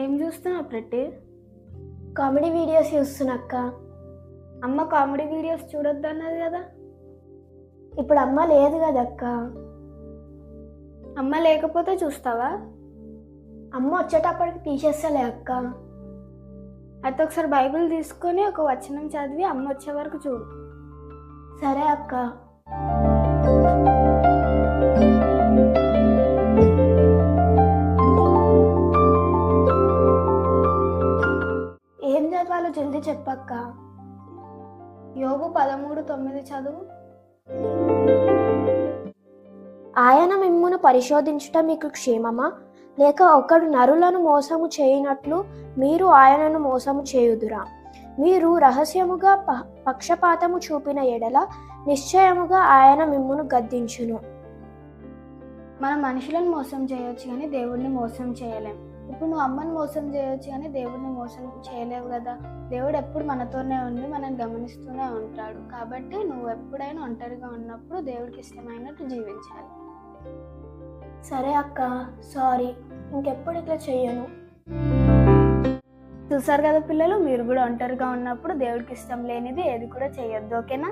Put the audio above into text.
ఏం చూస్తున్నావు ప్రతి? కామెడీ వీడియోస్ చూస్తున్నా అక్క. అమ్మ కామెడీ వీడియోస్ చూడొద్దు అన్నది కదా. ఇప్పుడు అమ్మ లేదు కదా అక్క. అమ్మ లేకపోతే చూస్తావా? అమ్మ వచ్చేటప్పటికి తీసేస్తలే అక్క. అయితే ఒకసారి బైబిల్ తీసుకొని ఒక వచనం చదివి అమ్మ వచ్చే వరకు చూడు. సరే అక్క. ఏం చదవాలో జల్దీ చెప్పక్క. యోబు 13:9 చదువు. ఆయన మిమ్మును పరిశోధించుట మీకు క్షేమమా? లేక ఒకడు నరులను మోసము చేయనట్లు మీరు ఆయనను మోసము చేయుదురా? మీరు రహస్యముగా పక్షపాతము చూపిన ఎడల నిశ్చయముగా ఆయన మిమ్మును గద్దించును. మనం మనుషులను మోసం చేయొచ్చు కానీ దేవుడిని మోసం చేయలేం. ఇప్పుడు నువ్వు అమ్మని మోసం చేయొచ్చు కానీ దేవుడిని మోసం చేయలేవు కదా. దేవుడు ఎప్పుడు మనతోనే ఉండి మనం గమనిస్తూనే ఉంటాడు. కాబట్టి నువ్వు ఎప్పుడైనా ఒంటరిగా ఉన్నప్పుడు దేవుడికి ఇష్టమైనట్టు జీవించాలి. సరే అక్క, సారీ, ఇంకెప్పుడు ఇట్లా చెయ్యను. చూసారు కదా పిల్లలు, మీరు కూడా ఒంటరిగా ఉన్నప్పుడు దేవుడికి ఇష్టం లేనిది ఏది కూడా చేయొద్దు. ఓకేనా?